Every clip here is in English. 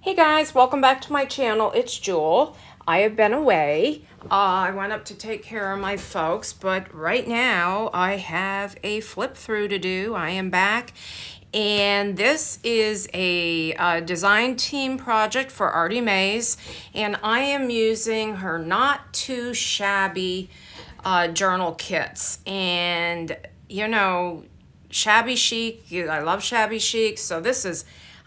Hey guys, welcome back to my channel. It's Jewel. I have been away. I went up to take care of my folks, but right now I have a flip through to do. I am back, and this is a design team project for Artymaze, and I am using her Not Too Shabby journal kits. And you know, shabby chic, I love shabby chic, so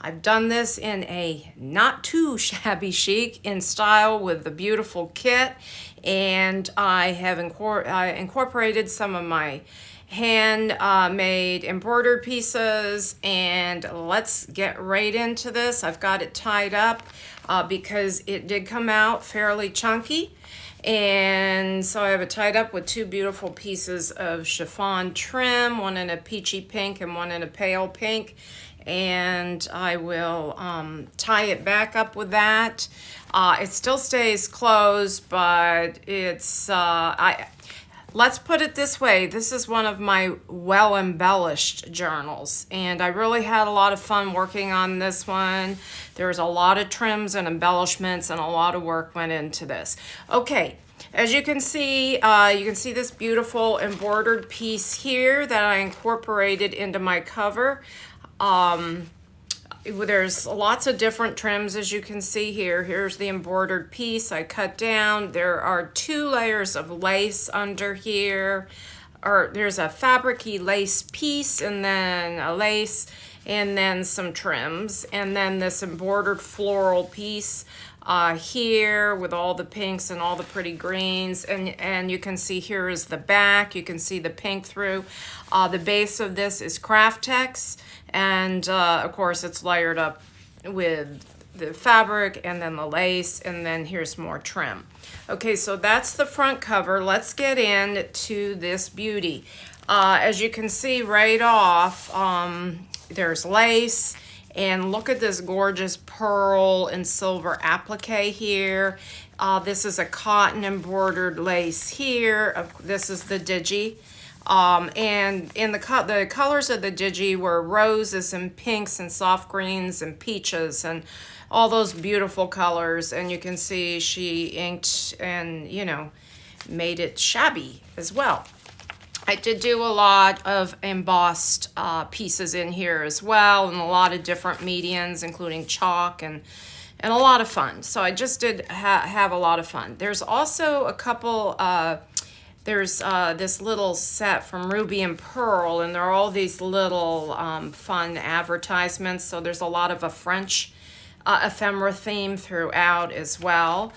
I've done this in a not too shabby chic in style with the beautiful kit, and I have incorporated some of my hand made embroidered pieces, and let's get right into this. I've got it tied up because it did come out fairly chunky. And so I have it tied up with two beautiful pieces of chiffon trim, one in a peachy pink and one in a pale pink. And I will tie it back up with that. It still stays closed, but let's put it this way. This is one of my well embellished journals, and I really had a lot of fun working on this one. There's a lot of trims and embellishments, and a lot of work went into this. Okay, as you can see this beautiful embroidered piece here that I incorporated into my cover. There's lots of different trims, as you can see here. Here's the embroidered piece I cut down. There are two layers of lace under here, or there's a fabric-y lace piece, and then a lace, and then some trims, and then this embroidered floral piece here with all the pinks and all the pretty greens, and you can see here is the back. You can see the pink through. The base of this is craft tex, and of course it's layered up with the fabric and then the lace, and then here's more trim. Okay, so that's the front cover. Let's get into this beauty. As you can see right off, there's lace, and look at this gorgeous pearl and silver applique here. This is a cotton embroidered lace here. This is the digi. And in the colors of the digi were roses and pinks and soft greens and peaches and all those beautiful colors. And you can see she inked and, made it shabby as well. I did do a lot of embossed pieces in here as well, and a lot of different mediums, including chalk, and a lot of fun. So I just did have a lot of fun. There's also a couple, there's this little set from Ruby and Pearl, and there are all these little fun advertisements. So there's a lot of a French ephemera theme throughout as well.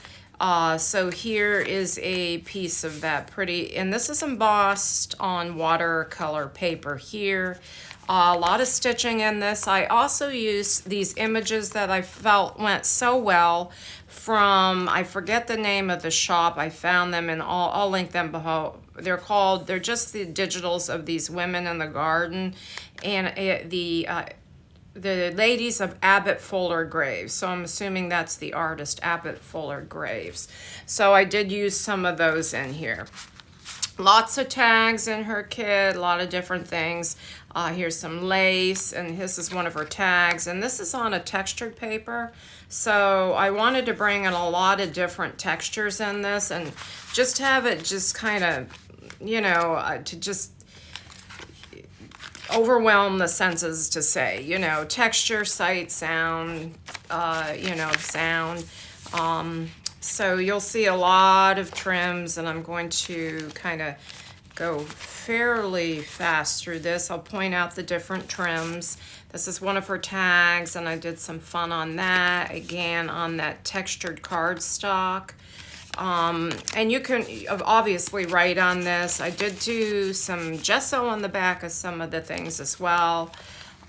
So here is a piece of that pretty, and this is embossed on watercolor paper here. A lot of stitching in this. I also used these images that I felt went so well from, I forget the name of the shop. I found them, and I'll link them below. They're just the digitals of these women in the garden, and the ladies of Abbott Fuller Graves. So I'm assuming that's the artist, Abbott Fuller Graves. So I did use some of those in here. Lots of tags in her kit, a lot of different things. Here's some lace, and this is one of her tags, and this is on a textured paper. So I wanted to bring in a lot of different textures in this, and just have it just kind of, to just overwhelm the senses, to say, texture, sight, sound, sound. So you'll see a lot of trims, and I'm going to kind of go fairly fast through this. I'll point out the different trims. This is one of her tags, and I did some fun on that, again, on that textured cardstock. And you can obviously write on this. I did do some gesso on the back of some of the things as well.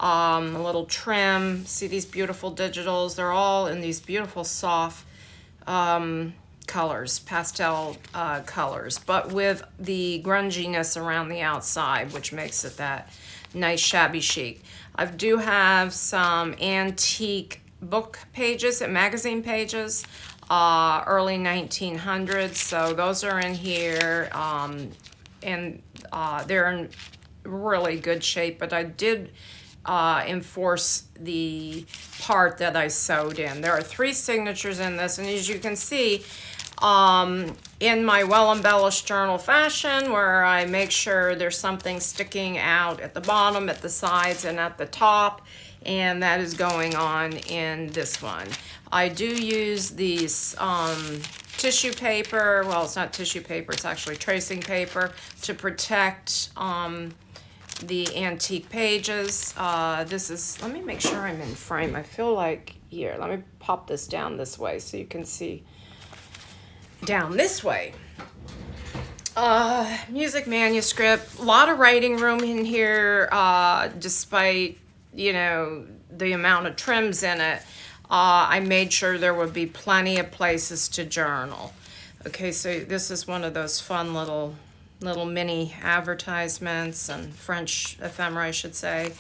A little trim. See these beautiful digitals? They're all in these beautiful soft colors, pastel colors, but with the grunginess around the outside, which makes it that nice shabby chic. I do have some antique book pages and magazine pages. Early 1900s, so those are in here, and they're in really good shape, but I did enforce the part that I sewed in. There are 3 signatures in this, and as you can see, in my well embellished journal fashion, where I make sure there's something sticking out at the bottom, at the sides, and at the top, and that is going on in this one. I do use these tissue paper, well, it's not tissue paper, it's actually tracing paper, to protect the antique pages. This is, let me make sure I'm in frame. I feel like, here, let me pop this down this way so you can see down this way. Music manuscript, a lot of writing room in here, despite, you know, the amount of trims in it. I made sure there would be plenty of places to journal. Okay, so this is one of those fun little mini advertisements and French ephemera, I should say.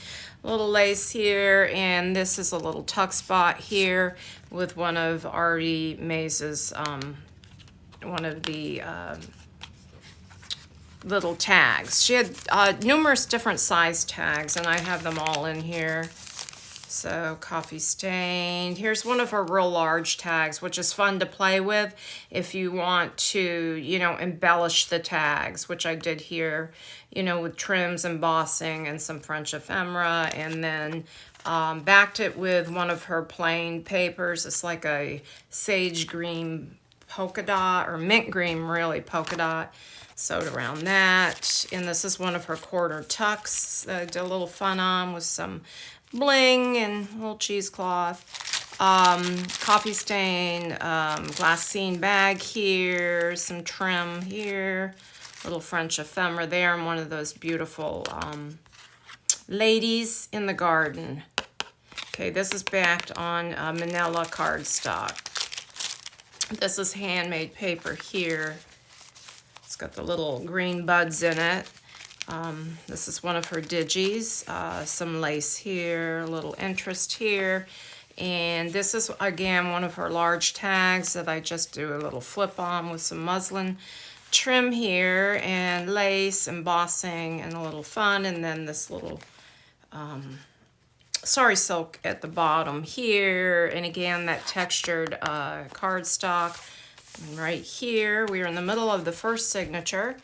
A little lace here, and this is a little tuck spot here with one of Artymaze's, one of the little tags. She had numerous different size tags, and I have them all in here. So coffee stained. Here's one of her real large tags, which is fun to play with if you want to, you know, embellish the tags, which I did here, you know, with trims, embossing, and some French ephemera, and then backed it with one of her plain papers. It's like a sage green polka dot, or mint green, really, polka dot. Sewed around that. And this is one of her corner tucks that I did a little fun on with some bling and a little cheesecloth. Coffee stain, glassine bag here, some trim here, little French ephemera there, and one of those beautiful ladies in the garden. Okay, this is backed on manila cardstock. This is handmade paper here. It's got the little green buds in it. This is one of her digis, some lace here, a little interest here. And this is, again, one of her large tags that I just do a little flip on with some muslin trim here, and lace, embossing, and a little fun. And then this little sari silk at the bottom here. And again, that textured cardstock. And right here, we are in the middle of the first signature.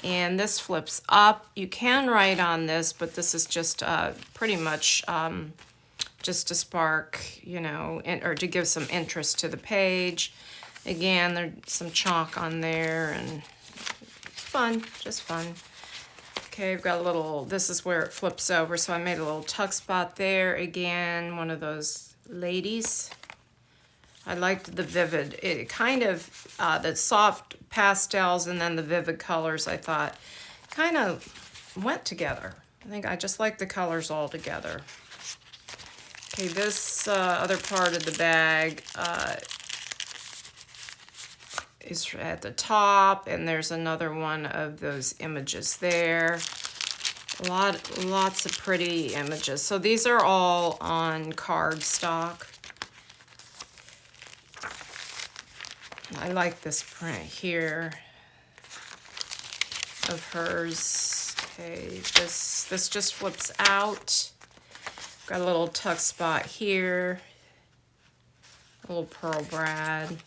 And this flips up. You can write on this, but this is just pretty much just to spark, you know, or to give some interest to the page. Again, there's some chalk on there, and fun, just fun. Okay, I've got a little, this is where it flips over, so I made a little tuck spot there. Again, one of those ladies. I liked the vivid, it kind of, the soft pastels and then the vivid colors, I thought, kind of went together. I think I just like the colors all together. Okay, this other part of the bag is at the top, and there's another one of those images there. Lots of pretty images. So these are all on cardstock. I like this print here of hers. Okay, this just flips out. Got a little tuck spot here. A little pearl brad.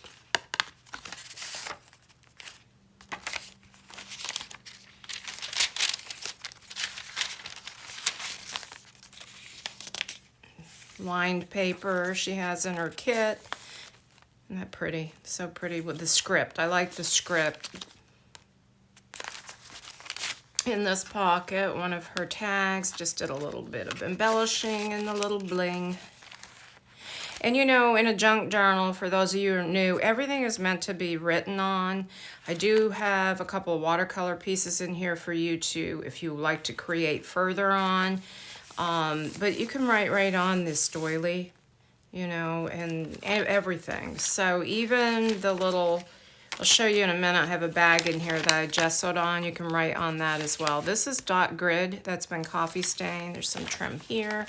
Lined paper she has in her kit. Isn't that pretty? So pretty with the script. I like the script. In this pocket, one of her tags, just did a little bit of embellishing and a little bling. And you know, in a junk journal, for those of you who are new, everything is meant to be written on. I do have a couple of watercolor pieces in here for you to, if you like to create further on. But you can write right on this doily, you know, and everything. So even the little, I'll show you in a minute, I have a bag in here that I gessoed on. You can write on that as well. This is dot grid that's been coffee stained. There's some trim here.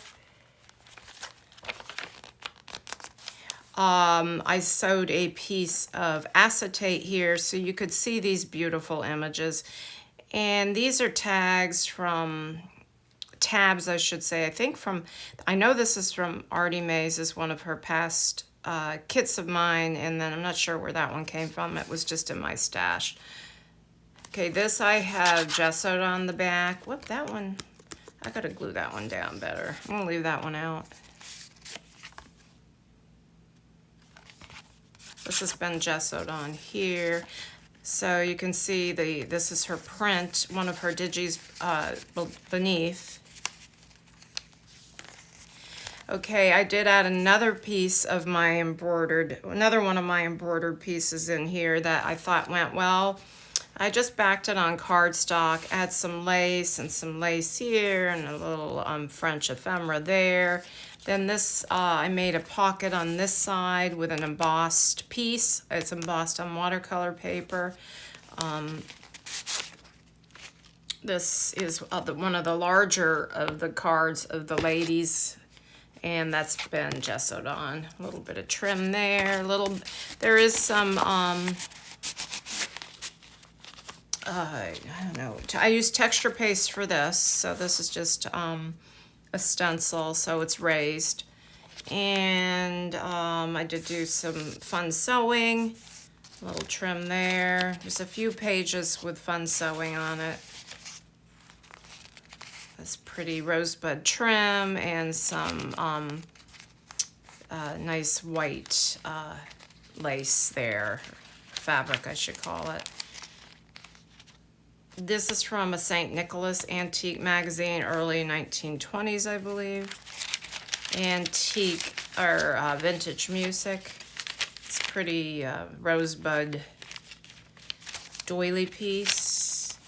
I sewed a piece of acetate here so you could see these beautiful images. And these are tags from tabs, I should say. I think I know this is from Artymaze, is one of her past kits of mine, and then I'm not sure where that one came from. It was just in my stash. Okay, this I have gessoed on the back. Whoop, that one, I gotta glue that one down better. I'm gonna leave that one out. This has been gessoed on here. So you can see this is her print, one of her digis beneath. Okay, I did add another piece of my another one of my embroidered pieces in here that I thought went well. I just backed it on cardstock, add some lace and some lace here and a little French ephemera there. Then this, I made a pocket on this side with an embossed piece. It's embossed on watercolor paper. This is one of the larger of the cards of the ladies, and that's been gessoed on. A little bit of trim there. There is some, I don't know. I use texture paste for this, so this is just a stencil, so it's raised. And I did do some fun sewing, a little trim there. There's a few pages with fun sewing on it. This pretty rosebud trim and some nice white lace there, fabric I should call it. This is from a St. Nicholas antique magazine, early 1920s, I believe. Antique, or vintage music. It's pretty rosebud doily piece.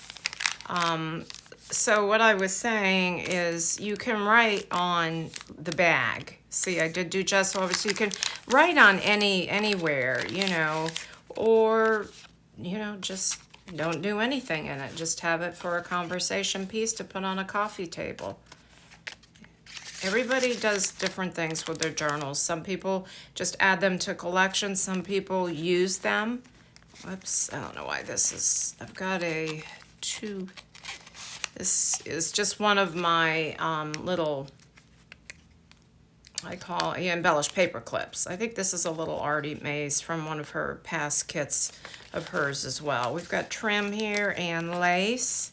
So what I was saying is you can write on the bag. See, I did do gesso over, so you can write on anywhere, you know, or, you know, just don't do anything in it. Just have it for a conversation piece to put on a coffee table. Everybody does different things with their journals. Some people just add them to collections. Some people use them. Whoops, I don't know why this is. I've got this is just one of my little, I call embellished paper clips. I think this is a little Artymaze from one of her past kits of hers as well. We've got trim here and lace.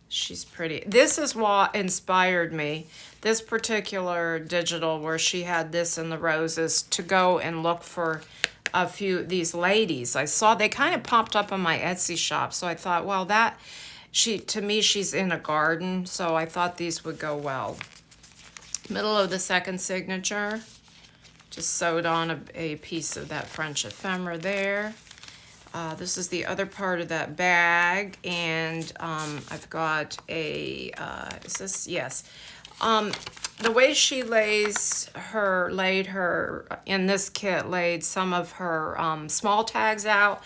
She's pretty. This is what inspired me, this particular digital where she had this in the roses, to go and look for a few these ladies. I saw they kind of popped up on my Etsy shop, so I thought, well, to me she's in a garden, so I thought these would go well. Middle of the second signature, just sewed on a piece of that French ephemera there. This is the other part of that bag, and I've got a, is this? Yes. The way she laid her, in this kit, laid some of her small tags out.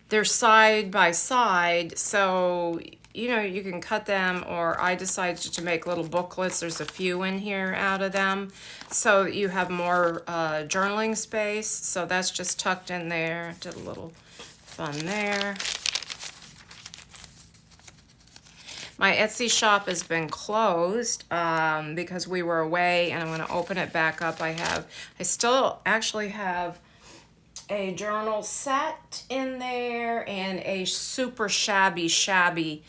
They're side by side, so, you know, you can cut them, or I decided to make little booklets. There's a few in here out of them, so you have more journaling space. So that's just tucked in there. Did a little fun there. My Etsy shop has been closed because we were away, and I'm going to open it back up. I still actually have a journal set in there and a super shabby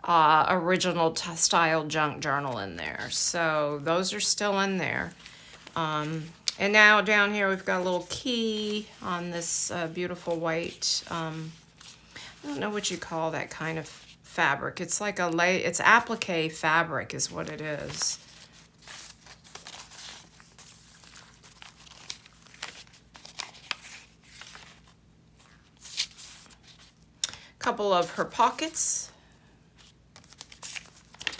original style junk journal in there. So those are still in there. And now down here we've got a little key on this beautiful white, I don't know what you call that kind of fabric. It's like it's applique fabric is what it is. Couple of her pockets.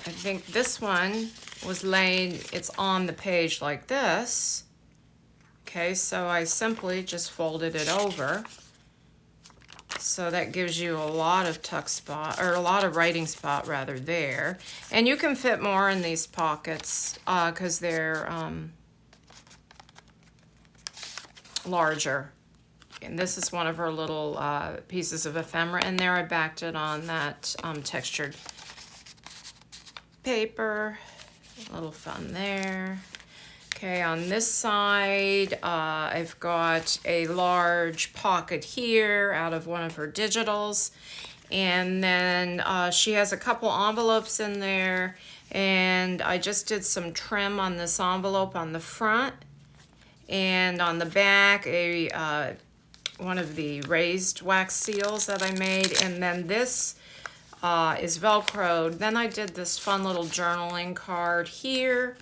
I think this one was laid, it's on the page like this. Okay, so I simply just folded it over. So that gives you a lot of tuck spot, or a lot of writing spot rather there. And you can fit more in these pockets because they're larger. And this is one of her little pieces of ephemera in there. I backed it on that textured paper. A little fun there. Okay, on this side, I've got a large pocket here out of one of her digitals. And then she has a couple envelopes in there. And I just did some trim on this envelope on the front. And on the back, one of the raised wax seals that I made. And then this is Velcroed. Then I did this fun little journaling card here.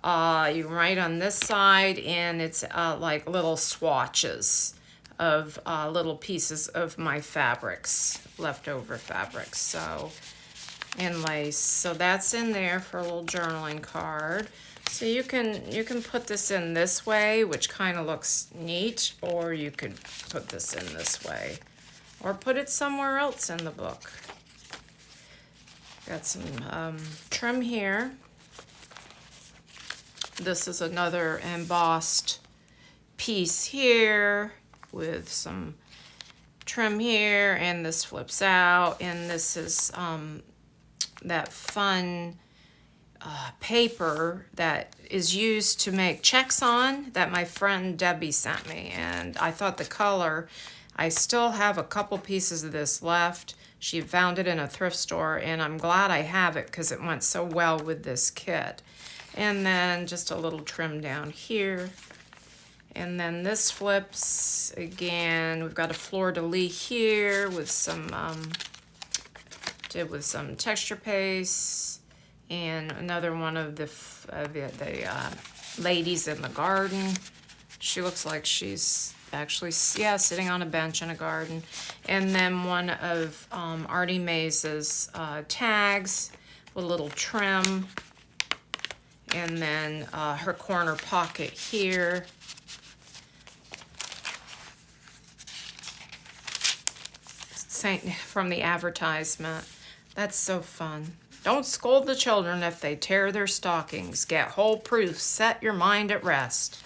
You can write on this side, and it's like little swatches of little pieces of my fabrics, leftover fabrics, so, and lace. So that's in there for a little journaling card. So you can put this in this way, which kind of looks neat, or you could put this in this way, or put it somewhere else in the book. Got some trim here. This is another embossed piece here with some trim here, and this flips out, and this is that fun paper that is used to make checks on that my friend Debbie sent me, and I thought the color, I still have a couple pieces of this left. She found it in a thrift store, and I'm glad I have it because it went so well with this kit. And then just a little trim down here. And then this flips again. We've got a fleur-de-lis here with some, did with some texture paste, and another one of the ladies in the garden. She looks like she's actually, yeah, sitting on a bench in a garden. And then one of Artymaze's tags with a little trim. And then her corner pocket here. From the advertisement. That's so fun. Don't scold the children if they tear their stockings. Get hole proof. Set your mind at rest.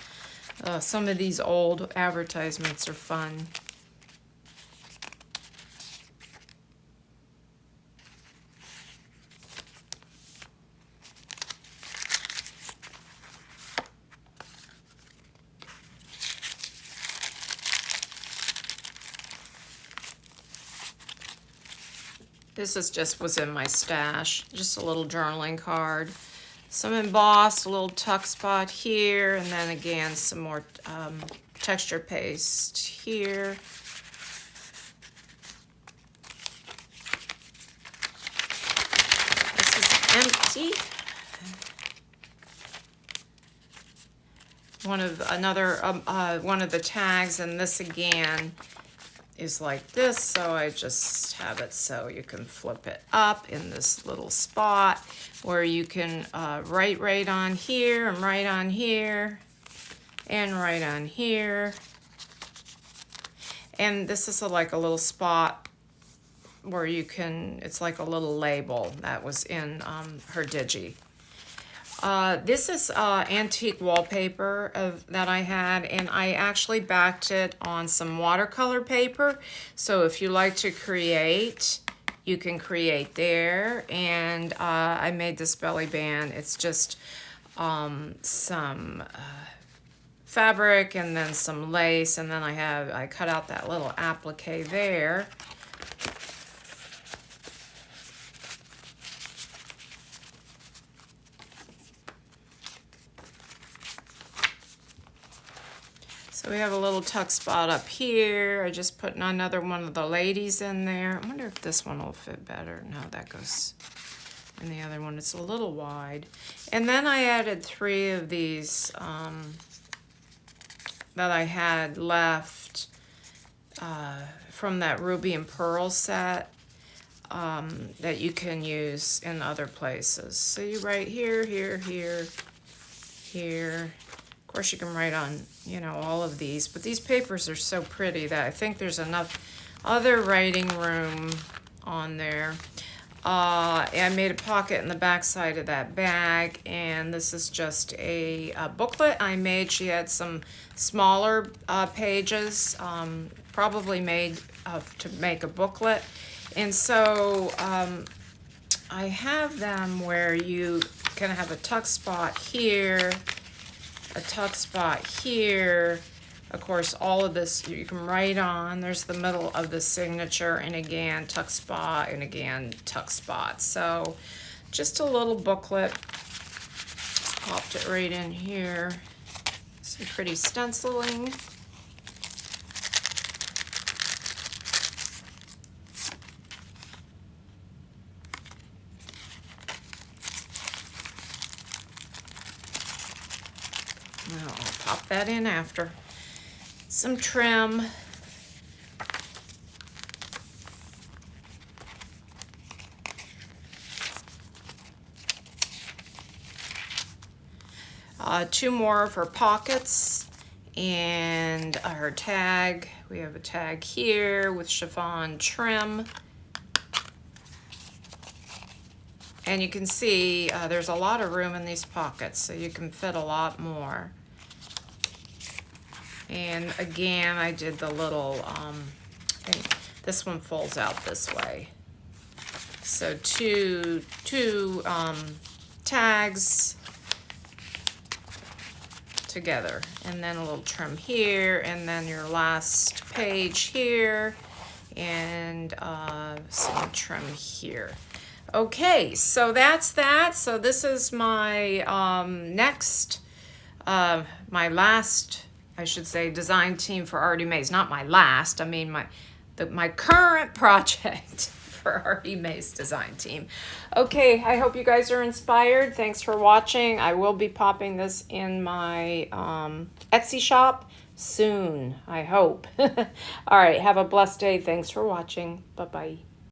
Some of these old advertisements are fun. This is just was in my stash, just a little journaling card. Some embossed, a little tuck spot here, and then again some more texture paste here. This is empty. One of the tags, and this again is like this, so I just have it so you can flip it up in this little spot where you can write right on here, and right on here, and right on here. And this is like a little spot where you can, it's like a little label that was in her digi. This is antique wallpaper that I had, and I actually backed it on some watercolor paper. So if you like to create, you can create there. And I made this belly band. It's just some fabric and then some lace, and then I cut out that little applique there. So we have a little tuck spot up here. I just put another one of the ladies in there. I wonder if this one will fit better. No, that goes in the other one. It's a little wide. And then I added 3 of these that I had left from that Ruby and Pearl set that you can use in other places. So you write here, here, here, here. Of course, you can write on, you know, all of these, but these papers are so pretty that I think there's enough other writing room on there. I made a pocket in the back side of that bag, and this is just a booklet I made. She had some smaller pages, probably made to make a booklet, and so I have them where you gonna have a tuck spot here, a tuck spot here. Of course, all of this you can write on. There's the middle of the signature, and again, tuck spot, and again, tuck spot. So just a little booklet. Popped it right in here. Some pretty stenciling. I'll pop that in after. Some trim. Two more of her pockets and her tag. We have a tag here with chiffon trim. And you can see there's a lot of room in these pockets, so you can fit a lot more. And again, I did the little, I think this one folds out this way. So two tags together, and then a little trim here, and then your last page here, and some trim here. Okay, so that's that. So this is my my last, I should say, design team for Artymaze. Not my last, I mean my current project for Artymaze design team. Okay, I hope you guys are inspired. Thanks for watching. I will be popping this in my Etsy shop soon, I hope. All right, have a blessed day. Thanks for watching. Bye-bye.